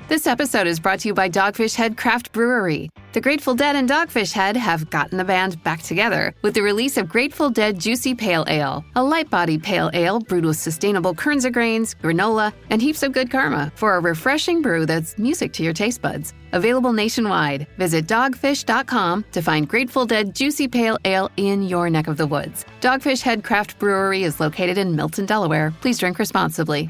This episode is brought to you by Dogfish Head Craft Brewery. The Grateful Dead and Dogfish Head have gotten the band back together with the release of Grateful Dead Juicy Pale Ale, a light-bodied pale ale brewed with sustainable Kernza grains, granola, and heaps of good karma for a refreshing brew that's music to your taste buds. Available nationwide. Visit dogfish.com to find Grateful Dead Juicy Pale Ale in your neck of the woods. Dogfish Head Craft Brewery is located in Milton, Delaware. Please drink responsibly.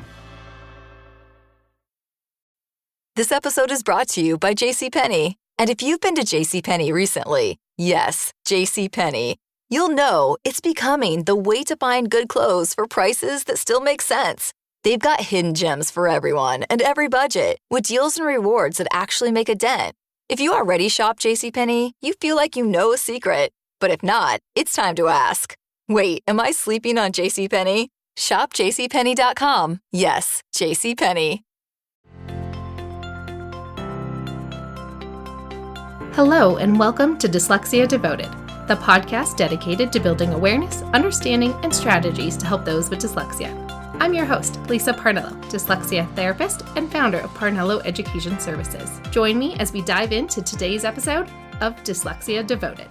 This episode is brought to you by JCPenney. And if you've been to JCPenney recently, yes, JCPenney, you'll know it's becoming the way to find good clothes for prices that still make sense. They've got hidden gems for everyone and every budget, with deals and rewards that actually make a dent. If you already shop JCPenney, you feel like you know a secret. But if not, it's time to ask. Wait, am I sleeping on JCPenney? Shop JCPenney.com. Yes, JCPenney. Hello, and welcome to Dyslexia Devoted, the podcast dedicated to building awareness, understanding, and strategies to help those with dyslexia. I'm your host, Lisa Parnello, dyslexia therapist and founder of Parnello Education Services. Join me as we dive into today's episode of Dyslexia Devoted.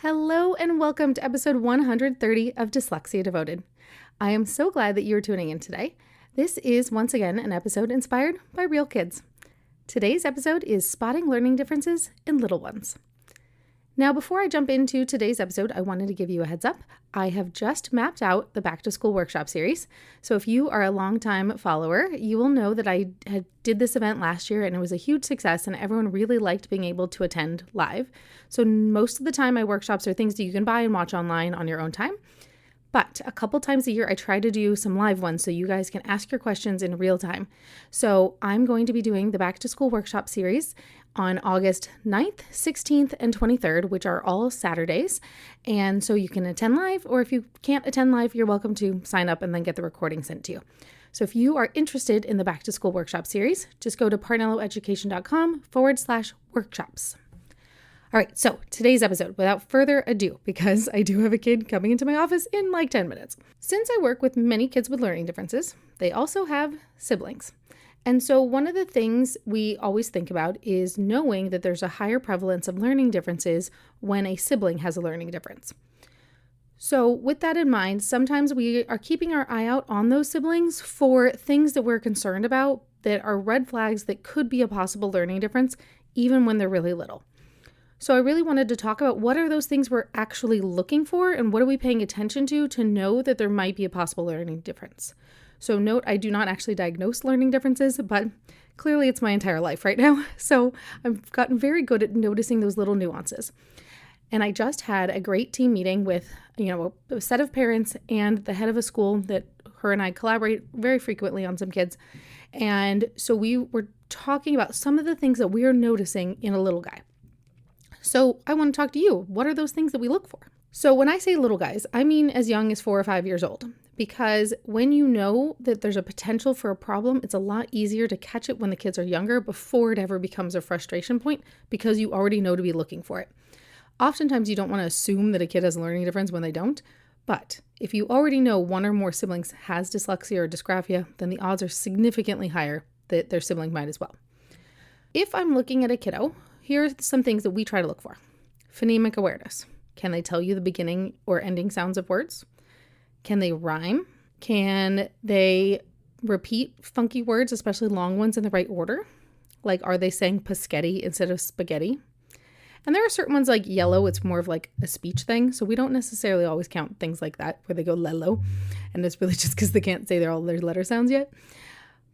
Hello, and welcome to episode 130 of Dyslexia Devoted. I am so glad that you're tuning in today. This is once again an episode inspired by real kids. Today's episode is Spotting Learning Differences in Little Ones. Now, before I jump into today's episode, I wanted to give you a heads up. I have just mapped out the Back to School Workshop series. So if you are a longtime follower, you will know that I did this event last year and it was a huge success and everyone really liked being able to attend live. So most of the time my workshops are things that you can buy and watch online on your own time. But a couple times a year, I try to do some live ones so you guys can ask your questions in real time. So I'm going to be doing the Back to School Workshop series on August 9th, 16th, and 23rd, which are all Saturdays. And so you can attend live, or if you can't attend live, you're welcome to sign up and then get the recording sent to you. So if you are interested in the Back to School Workshop series, just go to parnelloeducation.com/workshops. All right, so today's episode, without further ado, because I do have a kid coming into my office in like 10 minutes. Since I work with many kids with learning differences, they also have siblings. And so one of the things we always think about is knowing that there's a higher prevalence of learning differences when a sibling has a learning difference. So with that in mind, sometimes we are keeping our eye out on those siblings for things that we're concerned about that are red flags that could be a possible learning difference, even when they're really little. So I really wanted to talk about what are those things we're actually looking for and what are we paying attention to know that there might be a possible learning difference. So note, I do not actually diagnose learning differences, but clearly it's my entire life right now. So I've gotten very good at noticing those little nuances. And I just had a great team meeting with, a set of parents and the head of a school that her and I collaborate very frequently on some kids. And so we were talking about some of the things that we are noticing in a little guy. So I want to talk to you. What are those things that we look for? So when I say little guys, I mean as young as 4 or 5 years old, because when you know that there's a potential for a problem, it's a lot easier to catch it when the kids are younger before it ever becomes a frustration point because you already know to be looking for it. Oftentimes you don't want to assume that a kid has a learning difference when they don't, but if you already know one or more siblings has dyslexia or dysgraphia, then the odds are significantly higher that their sibling might as well. If I'm looking at a kiddo, here are some things that we try to look for. Phonemic awareness. Can they tell you the beginning or ending sounds of words? Can they rhyme? Can they repeat funky words, especially long ones, in the right order? Like, are they saying paschetti instead of spaghetti? And there are certain ones like yellow, it's more of like a speech thing. So we don't necessarily always count things like that where they go lello. And it's really just because they can't say all their letter sounds yet.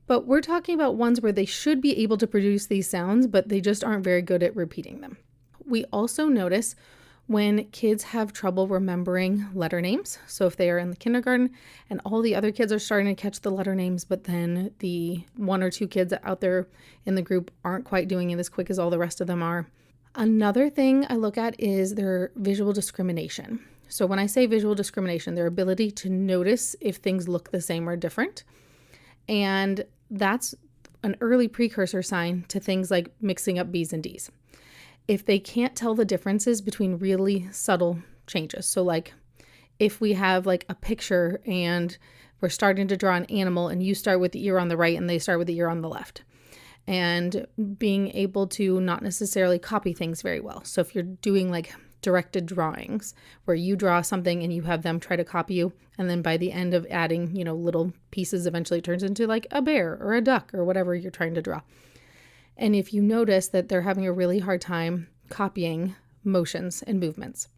But we're talking about ones where they should be able to produce these sounds, but they just aren't very good at repeating them. We also notice when kids have trouble remembering letter names. So if they are in the kindergarten and all the other kids are starting to catch the letter names, but then the 1 or 2 kids out there in the group aren't quite doing it as quick as all the rest of them are. Another thing I look at is their visual discrimination. So when I say visual discrimination, their ability to notice if things look the same or different. And that's an early precursor sign to things like mixing up B's and D's. If they can't tell the differences between really subtle changes. So like if we have like a picture and we're starting to draw an animal and you start with the ear on the right and they start with the ear on the left. And being able to not necessarily copy things very well. So if you're doing like directed drawings where you draw something and you have them try to copy you, and then by the end of adding, little pieces, eventually it turns into like a bear or a duck or whatever you're trying to draw. And if you notice that they're having a really hard time copying motions and movements.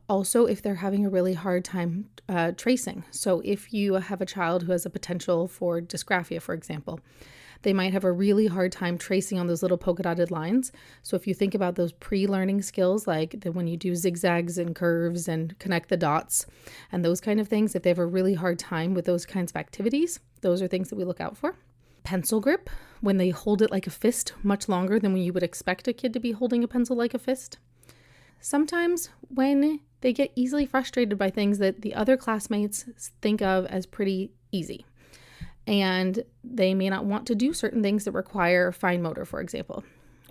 Also, if they're having a really hard time tracing. So if you have a child who has a potential for dysgraphia, for example, they might have a really hard time tracing on those little polka dotted lines. So if you think about those pre-learning skills, like when you do zigzags and curves and connect the dots and those kind of things, if they have a really hard time with those kinds of activities, those are things that we look out for. Pencil grip, when they hold it like a fist much longer than when you would expect a kid to be holding a pencil like a fist. Sometimes when they get easily frustrated by things that the other classmates think of as pretty easy. And they may not want to do certain things that require fine motor, for example.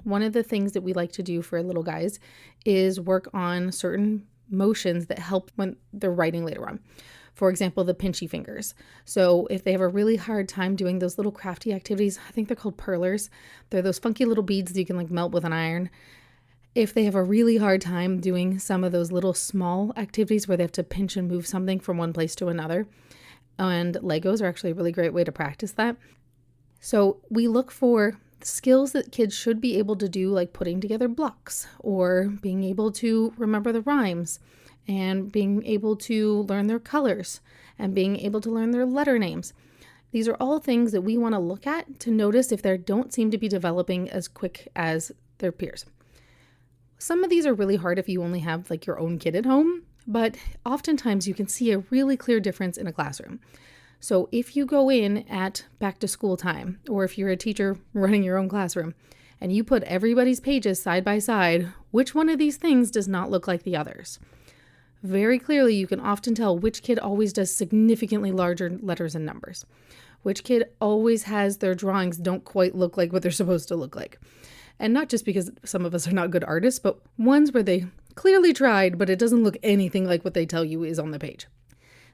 One of the things that we like to do for little guys is work on certain motions that help when they're writing later on. For example, the pinchy fingers. So if they have a really hard time doing those little crafty activities, I think they're called perlers. They're those funky little beads that you can like melt with an iron. If they have a really hard time doing some of those little small activities where they have to pinch and move something from one place to another, and Legos are actually a really great way to practice that. So we look for skills that kids should be able to do, like putting together blocks or being able to remember the rhymes and being able to learn their colors and being able to learn their letter names. These are all things that we want to look at to notice if they don't seem to be developing as quick as their peers. Some of these are really hard if you only have like your own kid at home, but oftentimes you can see a really clear difference in a classroom. So if you go in at back to school time, or if you're a teacher running your own classroom, and you put everybody's pages side by side, which one of these things does not look like the others? Very clearly, you can often tell which kid always does significantly larger letters and numbers. Which kid always has their drawings don't quite look like what they're supposed to look like. And not just because some of us are not good artists, but ones where they clearly tried, but it doesn't look anything like what they tell you is on the page.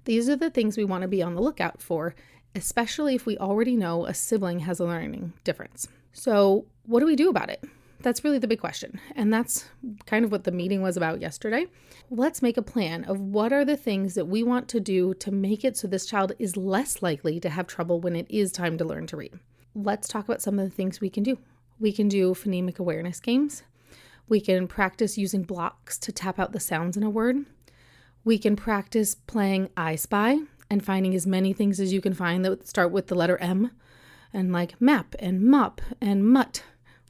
These are the things we want to be on the lookout for, especially if we already know a sibling has a learning difference. So what do we do about it? That's really the big question. And that's kind of what the meeting was about yesterday. Let's make a plan of what are the things that we want to do to make it so this child is less likely to have trouble when it is time to learn to read. Let's talk about some of the things we can do. We can do phonemic awareness games. We can practice using blocks to tap out the sounds in a word. We can practice playing I Spy and finding as many things as you can find that start with the letter M, and like map and mop and mutt,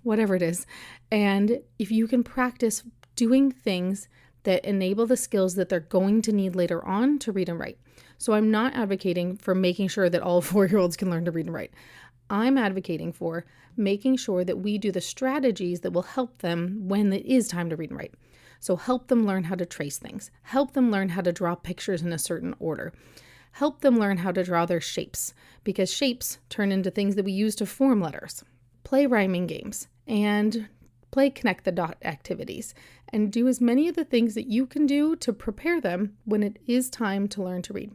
whatever it is. And if you can practice doing things that enable the skills that they're going to need later on to read and write. So I'm not advocating for making sure that all 4-year-olds can learn to read and write. I'm advocating for making sure that we do the strategies that will help them when it is time to read and write. So help them learn how to trace things. Help them learn how to draw pictures in a certain order. Help them learn how to draw their shapes, because shapes turn into things that we use to form letters. Play rhyming games and play connect the dot activities, and do as many of the things that you can do to prepare them when it is time to learn to read.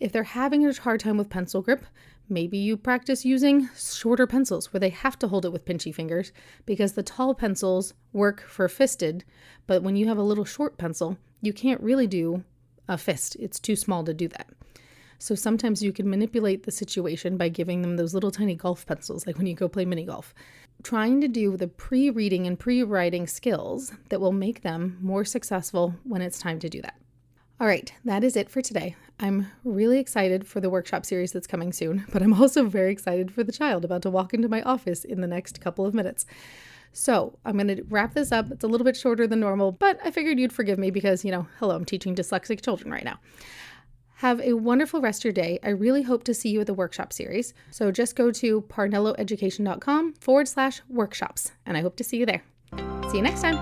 If they're having a hard time with pencil grip, maybe you practice using shorter pencils where they have to hold it with pinchy fingers, because the tall pencils work for fisted, but when you have a little short pencil, you can't really do a fist. It's too small to do that. So sometimes you can manipulate the situation by giving them those little tiny golf pencils, like when you go play mini golf. Trying to do the pre-reading and pre-writing skills that will make them more successful when it's time to do that. All right, that is it for today. I'm really excited for the workshop series that's coming soon, but I'm also very excited for the child about to walk into my office in the next couple of minutes. So I'm going to wrap this up. It's a little bit shorter than normal, but I figured you'd forgive me because, hello, I'm teaching dyslexic children right now. Have a wonderful rest of your day. I really hope to see you at the workshop series. So just go to parnelloeducation.com/workshops, and I hope to see you there. See you next time.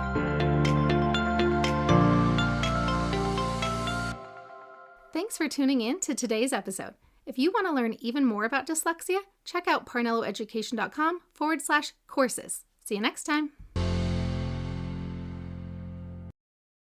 Thanks for tuning in to today's episode. If you want to learn even more about dyslexia, check out parnelloeducation.com/courses. See you next time.